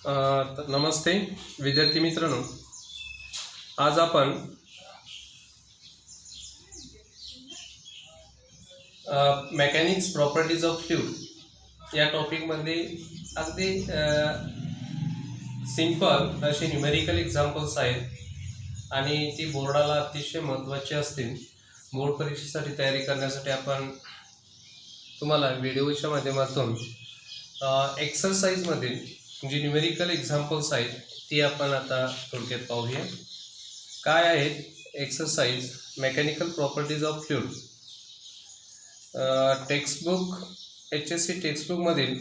नमस्ते विद्यार्थी मित्रांनो, आज आपण मेकॅनिक्स प्रॉपर्टीज ऑफ फ्लूइड या टॉपिकमध्ये अगदी सिंपल असे न्यूमेरिकल एक्झाम्पल्स आहेत आणि ती बोर्डाला अतिशय महत्त्वाची असतील. बोर्ड परीक्षेसाठी तयारी करण्यासाठी आपण तुम्हाला व्हिडिओच्या माध्यमातून एक्सरसाइजमध्ये जी न्यूमेरिकल एक्झाम्पल्स आहेत ती आपण आता थोडक्यात पाहूया. काय आहेत exercise mechanical properties of fluid. Textbook HSC टेक्स्टबुकमधील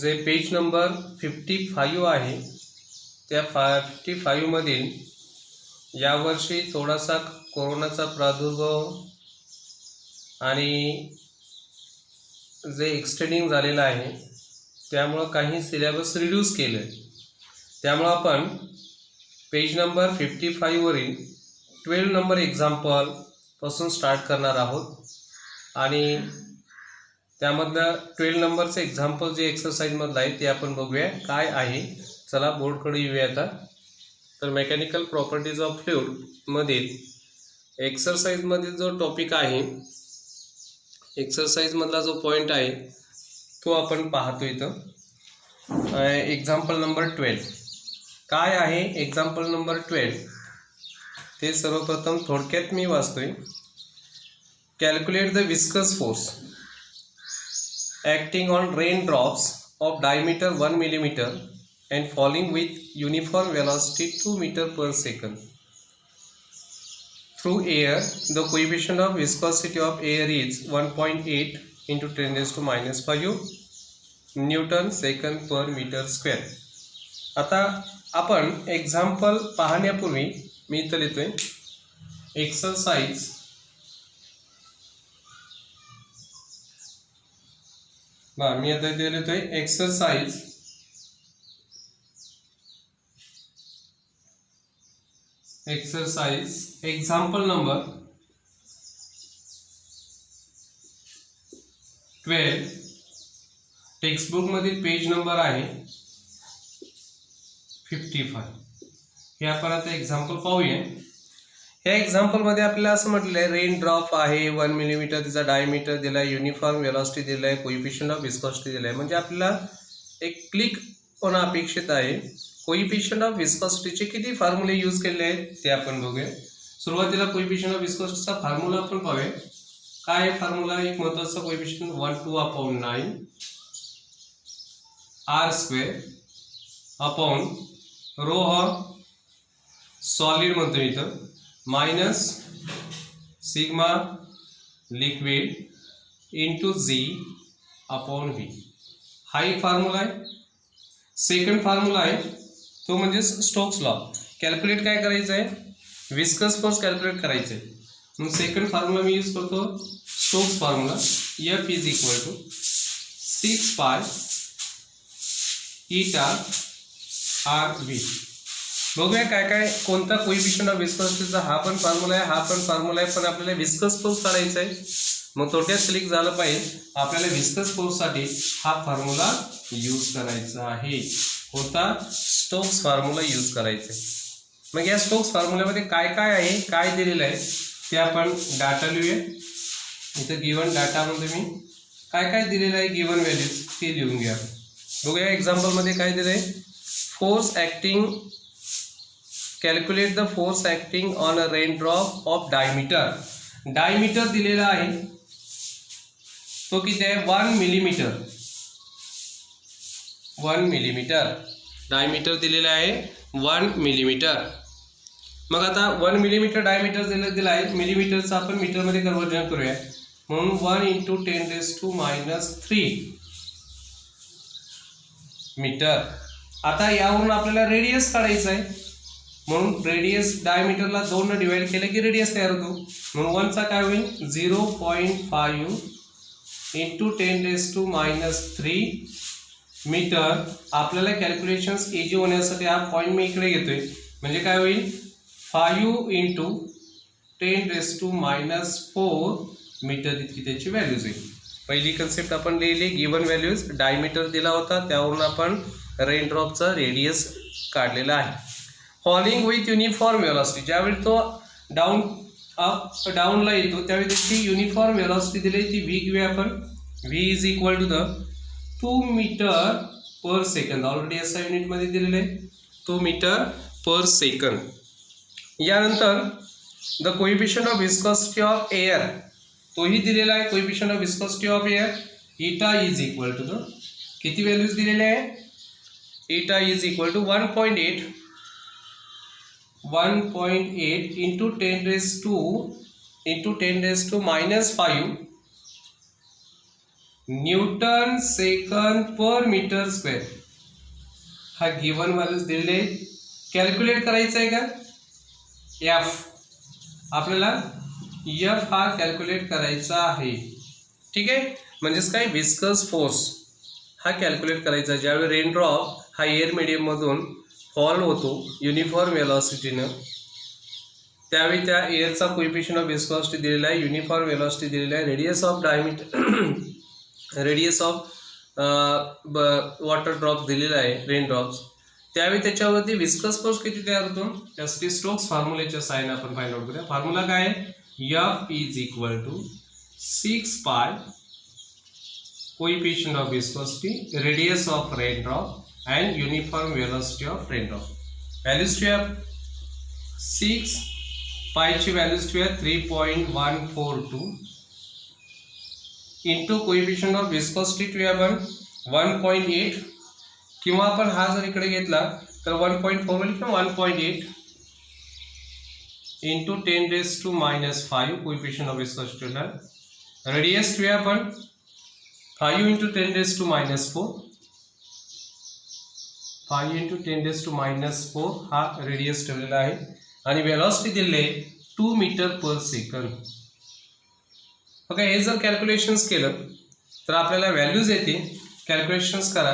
जे पेज नंबर 55 आहे त्या 55 मधील यावर्षी थोडासा कोरोनाचा प्रादुर्भाव आणि जे एक्सटेंडिंग झालेलं आहे त्यामुळं काही सिलेबस रिड्यूस केलं आहे. त्यामुळं आपण पेज नंबर 55 वरील 12 नंबर एक्झाम्पल पासून स्टार्ट करणार आहोत आणि त्यामधलं 12 नंबरचं एक्झाम्पल जे एक्सरसाइजमधलं आहे ते आपण बघूया काय आहे. चला बोर्डकडे येऊया आता. तर मेकॅनिकल प्रॉपर्टीज ऑफ फ्लूइडमधील एक्सरसाइजमधील जो टॉपिक आहे, एक्सरसाइजमधला जो पॉईंट आहे तो आपण पाहतो इथं. एक्झाम्पल नंबर 12 काय आहे. एक्झाम्पल नंबर 12 ते सर्वप्रथम थोडक्यात मी वाचतोय. Calculate the viscous force acting on rain drops of diameter 1 millimeter and falling with uniform velocity 2 meter per second through air. The coefficient of viscosity of air is 1.8 into 10 raised to minus 5 Newton second per meter square. आता आपण example पाहण्यापूर्वी मी इथं लिहितोय exercise मी आता इथे लिहितोय exercise example number 12 textbook मधील page number आहे 55. हे आपण आता एक्झाम्पल पाहूया. या एक्झाम्पलमध्ये आपल्याला असं म्हटलेलं आहे रेन ड्रॉप आहे 1 millimeter, तिचा डायमीटर दिला आहे, युनिफॉर्म वेलॉसिटी दिला आहे, कोइफिशियंट ऑफ विस्कॉसिटी दिला आहे. म्हणजे आपल्याला एक क्लिक होणं अपेक्षित आहे. कोइफिशियंट ऑफ विस्कॉसिटीचे किती फॉर्म्युले यूज केले आहेत ते आपण बघूया. सुरुवातीला कोइफिशियंट ऑफ विस्कॉसिटीचा फॉर्म्युला आपण पाहूया. काय फॉर्म्युला एक महत्त्वाचा कोइफिशियंट 1/2/9 r² अपॉन रो हा सॉलिड म्हणतो इथं minus sigma liquid into Z upon V. हा एक फॉर्म्युला आहे. सेकंड फॉर्म्युला आहे तो म्हणजे स्टोक्स लॉ. कॅल्क्युलेट काय करायचं आहे विस्कस फोर्स कॅल्क्युलेट करायचं आहे. मग सेकंड फॉर्म्युला मी यूज करतो Stokes formula. F is equal to 6 pi eta RV. बघूया काय काय कोणता कोइफिशियंट ऑफ विस्कॉसिटीचा हा पण फॉर्म्युला आहे, हा पण फॉर्म्युला आहे. पण आपल्याला विस्कस फोर्स काढायचा आहे. मग थोडक्यात क्लिक झालं पाहिजे आपल्याला विस्कस फोर्ससाठी हा फॉर्म्युला यूज करायचा आहे. कोणता स्टोक्स फॉर्म्युला यूज करायचा आहे. मग या स्टोक्स फॉर्म्युल्यामध्ये काय काय आहे काय दिलेलं आहे ते आपण डाटा लिहूया. इथं गिवन डाटा मध्ये मी काय काय दिलेलं आहे गिवन व्हॅल्यूज ते लिहून घ्या. बघूया एक्झाम्पलमध्ये काय दिलं आहे. Force acting calculate the force acting on a rain drop of diameter. Diameter दिलेला आहे तो किती आहे 1 millimeter. 1 millimeter डायमीटर दिलेला आहे 1 millimeter. मग आता 1 millimeter डायमीटर दिला आहे मिलीमीटरचं आपण मीटरमध्ये कन्वर्जन करूया. म्हणून 1 into 10 raised to minus 3 metre. आता यावरून आपल्याला रेडियस काढायचं आहे. म्हणून रेडियस डायमीटरला 2 ने डिवाइड केलं की रेडियस तयार होतो. म्हणून 1 चा काय होईल 0.5 into 10 raised to minus 3 metre. आपल्याला कॅल्क्युलेशन्स इजी होण्यासाठी हा पॉईंट मी इकडे घेतोय. म्हणजे काय होईल 5 into 10 raised to minus 4 metre इतकी त्याची व्हॅल्यूज येईल. पहिली कन्सेप्ट आपण लिहिली, गिवन व्हॅल्यूज डायमीटर दिला होता, त्यावरून आपण रेन ड्रॉपचा रेडियस काढलेला आहे. फॉलिंग विथ युनिफॉर्म व्हेलॉसिटी, ज्यावेळी तो डाऊनला येतो त्यावेळी त्याची युनिफॉर्म व्हेलॉसिटी दिली, ती व्ही घेऊया आपण. V is equal to the 2 metre per second. Already SI युनिटमध्ये दिलेले आहे 2 मीटर पर सेकंद. यानंतर the coefficient of viscosity of air, तोही दिलेला आहे. Coefficient of viscosity of air eta is equal to the, किती व्हॅल्यूज दिलेले आहे, eta is equal to 1.8 into 10 raised to minus 5 newton second per metre square. हा given values दिलेले. Calculate करायचं आहे का, एफ आपल्याला एफ हा कॅल्क्युलेट करायचा आहे. ठीक आहे, म्हणजेच काय, विस्कस फोर्स हा कॅल्क्युलेट करायचा. ज्यावेळी रेनड्रॉप हा एअर मीडियममधून फॉल होतो युनिफॉर्म वेलॉसिटीनं, त्यावेळी त्या एअरचा कोइफिशियंट ऑफ विस्कॉसिटी दिलेला आहे, युनिफॉर्म वेलॉसिटी दिलेला आहे, रेडियस ऑफ वॉटर ड्रॉप दिलेला आहे, रेन ड्रॉप्स. त्यावेळी त्याच्यावरती विस्कस फोर्स किती तयार होतो, त्यासाठी स्टोक्स फॉर्म्युलेच्या साइन आपण फाइंड आउट करूया. फॉर्म्युला काय आहे, एफ इज इक्वल टू 6 पाय coefficient of viscosity, radius of rain drop and uniform velocity of rain drop. Values ठेवूया 6 पायची व्हॅल्यूज ठेवूया 3.142 इंटू कोइफिशियंट ऑफ विस्कोसिटी ठेवूया आपण 1.8, किंवा आपण हा जर इकडे घेतला तर 1.4 होईल किंवा 1.8 into 10 raised to minus 5 coefficient of viscosity. Radius ठेवूया आपण 5 into 10 raised to minus 4, 5 into 10 raised to minus 4 हा रेडियस ठेवलेला आहे. आणि वेलॉसिटी दिले 2 मीटर पर सेकंद. ओके, हे जर कॅल्क्युलेशन्स केलं तर आपल्याला व्हॅल्यूज येते. कॅल्क्युलेशन्स करा,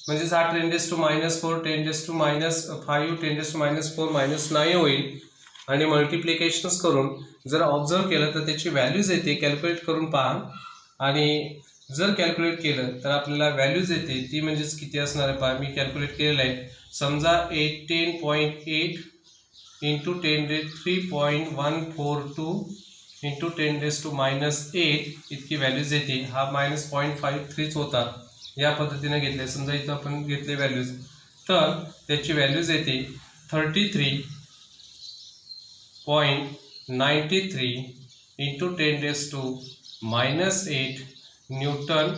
म्हणजेच हा 10 raised to minus 4, 10 raised to minus 5, 10 raised to minus 4 -9 होईल. आणि मल्टिप्लिकेशन्स करून जर ऑब्झर्व केलं तर त्याची व्हॅल्यूज येते. कॅल्क्युलेट करून पहा, आणि जर कॅल्क्युलेट केलं तर आपल्याला व्हॅल्यूज येते. ती म्हणजेच किती असणार आहे पहा, मी कॅल्क्युलेट केलेलं आहे. समजा 18.8 into 3.142 into 10 raised to minus 8 इतकी व्हॅल्यूज येते. हा -0.53 होता. या पद्धतीने घेतले, समजा इथं आपण घेतले व्हॅल्यूज, तर त्याची व्हॅल्यूज येते 33.93 into 10 raised to minus 8 Newton.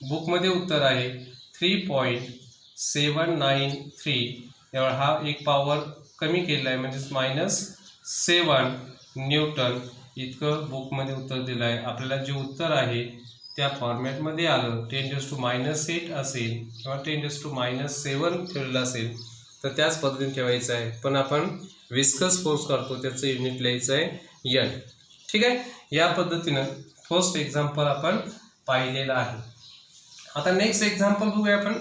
बुकमध्ये उत्तर आहे 3.793. त्यामुळे हा एक पॉवर कमी केलेला आहे, म्हणजेच -7 न्यूटन इतकं बुकमध्ये उत्तर दिलं आहे. आपल्याला जे उत्तर आहे त्या फॉर्मॅटमध्ये आलं, 10 raised to minus 8 असेल किंवा 10 raised to minus 7 ठेवलेलं असेल तर त्याच पद्धतीने ठेवायचं आहे. पण आपण विस्कस फोर्स करतो त्याचं युनिट लिहायचं आहे एन. ठीक आहे, या पद्धतीनं फर्स्ट एक्झाम्पल आपण पाहिलेलं आहे. आता नेक्स्ट एक्झाम्पल बघूया आपण.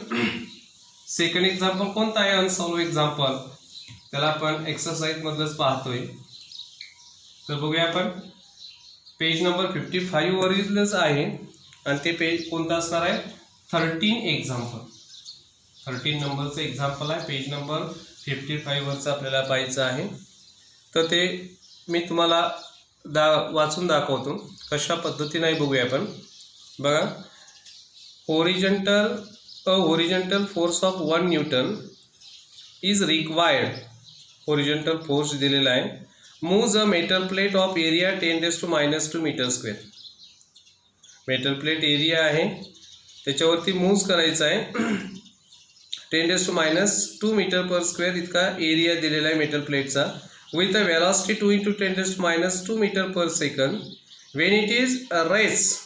सेकंड एक्झाम्पल कोणता आहे, अनसॉल्व एक्झाम्पल, त्याला आपण एक्सरसाइज मधलंच पाहतोय. तर बघूया आपण, पेज नंबर 55 वरीलच आहे, आणि ते पेज कोणतं असणार आहे, 13 एक्झाम्पल. 13 नंबरचं एक्झाम्पल आहे, पेज नंबर 55 वरचं आपल्याला पाहायचं आहे. तर ते मी तुम्हाला वाचून दाखवतो कशा पद्धतीने आहे बघूया आपण. बघा, horizontal force of 1 newton is required. Horizontal force दिलेला आहे. Moves a metal plate of area 10 raised to minus 2 metre square. Metal plate area आहे, त्याच्यावरती मूव्स करायचा आहे. 10 raised to minus 2 metre per square इतका एरिया दिलेला आहे मेटल प्लेटचा. with a velocity 2 into 10 raised to minus 2 meter per second when it is rests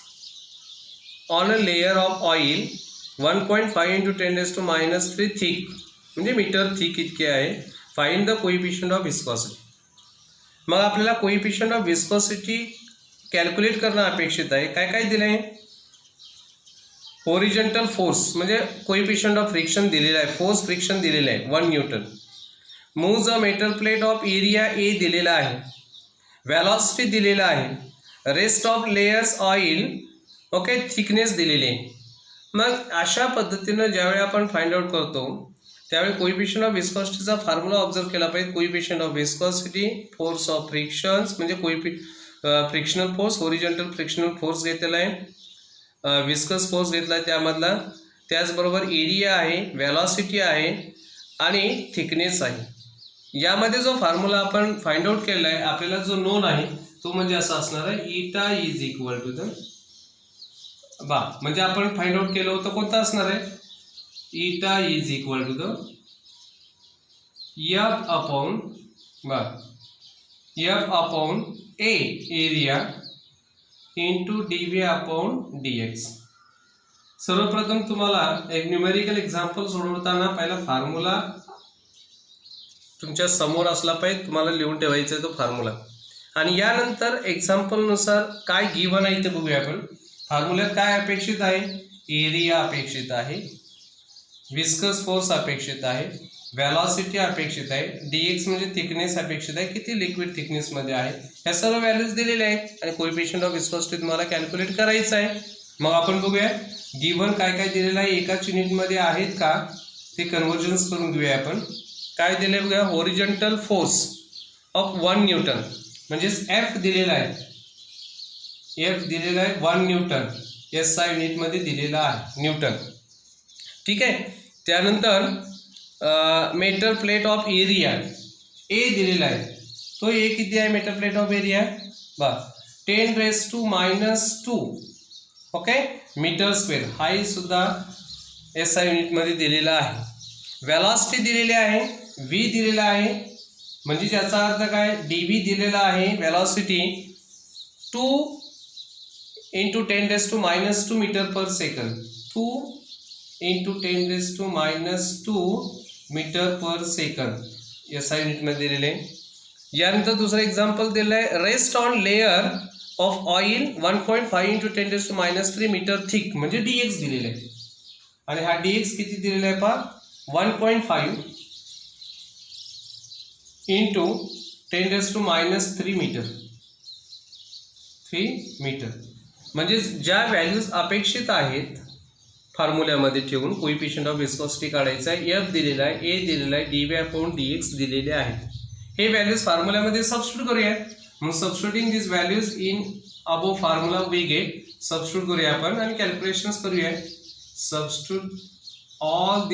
on a layer of oil 1.5 into 10 raised to minus 3 thick, म्हणजे metre thick इतके आहे. Find the coefficient of viscosity. मग आपल्याला coefficient of viscosity calculate करणं अपेक्षित आहे. काय काय दिलं आहे, होरिझॉन्टल फोर्स म्हणजे कोइफिशियंट ऑफ फ्रिक्शन दिलेला आहे, फोर्स फ्रिक्शन दिलेलं आहे 1 Newton. Moves a metal plate of area A दिलेला आहे, व्हॅलॉसिटी दिलेला आहे, rest of layers oil okay, thickness दिलेली आहे. मग अशा पद्धतीनं ज्यावेळी आपण फाइंड आउट करतो त्यावेळी कोइफिशियंट ऑफ विस्कॉसिटीचा फॉर्म्युला ऑब्झर्व केला पाहिजे. Coefficient of viscosity, force of frictions म्हणजे frictional force, horizontal frictional force घेतलेला आहे, विस्कस फोर्स घेतला आहे त्यामधला, त्याचबरोबर एरिया आहे, वेलॉसिटी आहे आणि थिकनेस आहे. यामध्ये जो फॉर्म्युला आपण फाइंड आउट केला आहे आपल्याला जो नोन आहे तो म्हणजे असा असणार आहे eta is equal to the म्हणजे आपण फाइंड आउट केलं होतं कोणता असणार आहे eta is equal to the F upon A area into dV upon dx. सर्वप्रथम तुम्हाला एक न्यूमेरिकल एक्झाम्पल सोडवताना पहिला फॉर्म्युला तुमच्या समोर असला पाहिजे, तुम्हाला लिहून ठेवायचा आहे तो फॉर्म्युला. आणि यानंतर एक्झाम्पलनुसार काय गिव्हन आहे ते बघूया आपण. फॉर्म्युल्यात काय अपेक्षित आहे, एरिया अपेक्षित आहे, विस्कस फोर्स अपेक्षित आहे, वेलॉसिटी अपेक्षित आहे, dx म्हणजे थिकनेस अपेक्षित आहे, किती लिक्विड थिकनेस मध्ये आहे, या सर्व व्हॅल्यूज दिलेल्या आहेत आणि कोइफिशियंट ऑफ विस्कॉसिटी तुम्हाला कॅल्क्युलेट करायचं आहे. मग आपण बघूया गिव्हन काय काय दिलेलं आहे, एकाच युनिटमध्ये आहेत का ते कन्व्हर्जन्स करून घेऊया आपण. काय दिले बघा, होरिझॉन्टल फोर्स ऑफ 1 न्यूटन म्हणजेच एफ दिलेला आहे, एफ दिलेला आहे 1 न्यूटन, SI युनिटमध्ये दिलेला आहे न्यूटन. ठीक आहे. त्यानंतर metal plate of area A दिलेला आहे, तो ए किती आहे metal plate of area 10⁻², okay, metre square, हाही सुद्धा SI युनिटमध्ये दिलेला आहे. वेलॉसिटी दिलेली आहे, v दिलेला आहे, म्हणजे याचा अर्थ काय dv दिलेला आहे, velocity 2 × 10⁻² metre per second, 2 × 10⁻² metre per second SI युनिटमध्ये दिलेले. यानंतर दुसरं एक्झाम्पल दिलं आहे, rest on layer of oil 1.5 × 10⁻³ metre thick म्हणजे dx दिलेलं आहे. आणि हा dx किती दिलेला आहे पहा 1.5 × 10⁻³ मीटर. म्हणजे ज्या व्हॅल्यूज अपेक्षित आहेत फॉर्म्युल्यामध्ये ठेवून कोइफिशियंट ऑफ विस्कॉसिटी काढायचा आहे, एफ दिलेला आहे, ए दिलेला आहे, dV अपॉन dx दिलेले आहेत. हे व्हॅल्यूज फॉर्म्युल्यामध्ये सबस्टिट्यूट करूया. मग substituting this values in above formula we get, substitute करूया आपण आणि कॅल्क्युलेशन्स करूया. Substitute all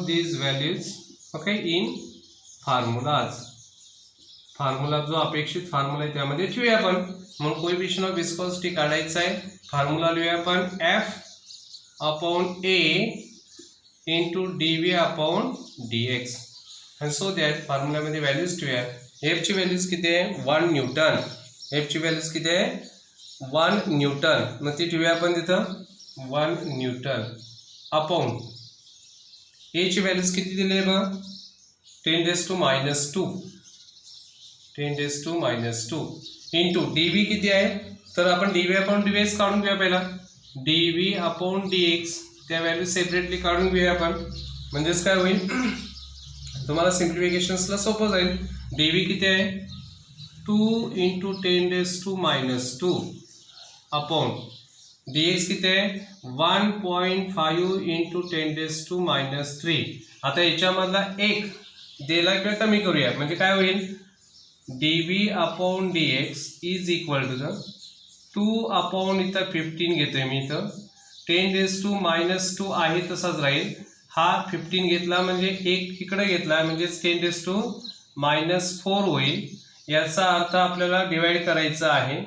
these values okay in formulas. Formula जो अपेक्षित फॉर्म्युला आहे त्यामध्ये ठेवूया आपण. मग कोइफिशियंट ऑफ विस्कॉसिटी काढायचा आहे, फॉर्म्युला लिहूया आपण F upon A into dV upon dx. and so that फॉर्म्युल्यामध्ये व्हॅल्यूज ठेवूया. F ची व्हॅल्यूज किती आहे 1 न्यूटन, F ची व्हॅल्यूज किती आहे 1 न्यूटन, मग ती ठेवूया आपण तिथं 1 न्यूटन अपॉन A ची व्हॅल्यूज किती दिली आहे बघ 10⁻² इंटू dV किती आहे, तर आपण dV अपॉन dx काढून घेऊया पहिला, dV अपॉन dx त्या व्हॅल्यू सेपरेटली काढून घेऊया आपण. म्हणजेच काय होईल तुम्हाला सिम्प्लिफिकेशन्सला सोपं जाईल. dV किती आहे 2 × 10⁻² अपॉन dx किती आहे 1.5 × 10⁻³. आता याच्यामधला एक दिला किंवा कमी करूया, म्हणजे काय होईल dV upon dx is equal to the 2 upon इथं 15 घेतोय मी, इथं 10⁻² आहे तसाच राहील, हा 15 घेतला म्हणजे एक इकडे घेतला म्हणजेच 10⁻⁴ होईल. याचा अर्थ आपल्याला डिवाइड करायचा आहे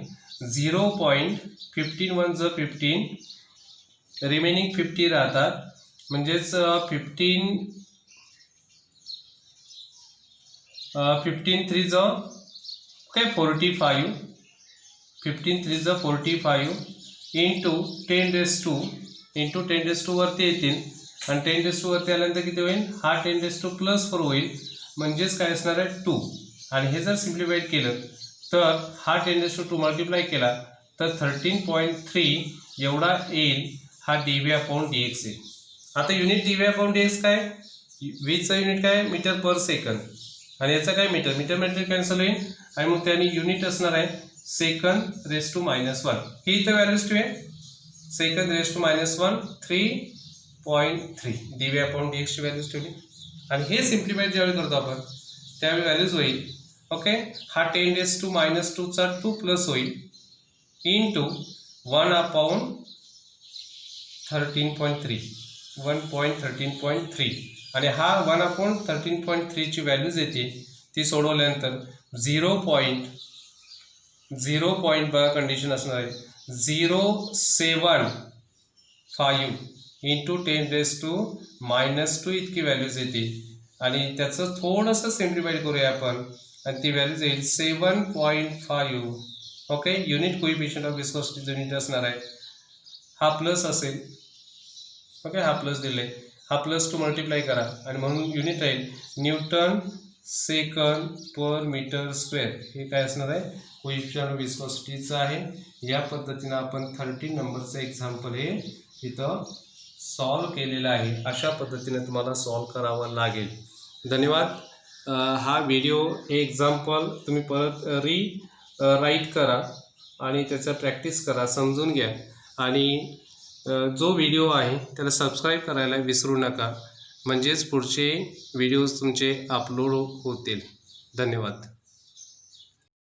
0.15 1 × 15, रिमेनिंग 50 राहतात, म्हणजेच 15 3 काय 45, 15 3 45 इंटू 10⁻² वरती येतील आणि 10⁻² वरती आल्यानंतर किती होईल, हा 10⁻+4 होईल, म्हणजेच काय असणार आहे 2. आणि हे जर सिम्प्लिफाईड केलं तर हा 10⁻² मल्टिप्लाय केला तर 13.3 एवढा येईल, हा dV अपॉन dx येईल. आता युनिट dV अपॉन dx काय, v चा युनिट काय मीटर पर सेकंद आणि याचा काय मीटर कॅन्सल होईल, आणि मग त्याने युनिट असणार आहे सेकंद रेस टू -1. ही इथं व्हॅल्यूज ठेवूया, सेकंद रेस टू -1 3.3 dV/dx ची व्हॅल्यूज ठेवली. आणि हे सिम्प्लिफाय ज्यावेळी करतो आपण त्यावेळी व्हॅल्यूज होईल ओके. हा 10 रेस टू -2 चा 2 प्लस होईल इंटू 1/13.3 आणि हा 1/13.3 ची व्हॅल्यूज येते ती सोडवल्यानंतर 0.0 बघा कंडिशन असणार आहे 0.75 इंटू 10 रेस टू -2 इतकी व्हॅल्यूज येते. आणि त्याचं थोडंसं सिम्प्लिफाईड करूया आपण आणि ती व्हॅल्यूज येईल 7.5 okay. Unit coefficient of viscosity unit असणार आहे हा प्लस असेल ओके. हा प्लस दिले, हा +2 मल्टिप्लाय करा आणि म्हणून युनिट राहील newton second per metre square. हे काय असणार आहे कोइफिशियंट ऑफ विस्कोसिटीचं आहे. या पद्धतीनं आपण 13 नंबरचं एक्झाम्पल हे इथं सॉल्व केलेलं आहे. अशा पद्धतीने तुम्हाला सॉल्व करावं लागेल. धन्यवाद. हा व्हिडिओ हे एक्झाम्पल तुम्ही परत राईट करा आणि त्याचा प्रॅक्टिस करा, समजून घ्या. आणि जो व्हिडिओ आहे त्याला सबस्क्राईब करायला विसरू नका, म्हणजेच पुढचे व्हिडिओज तुमचे अपलोड होतील. धन्यवाद.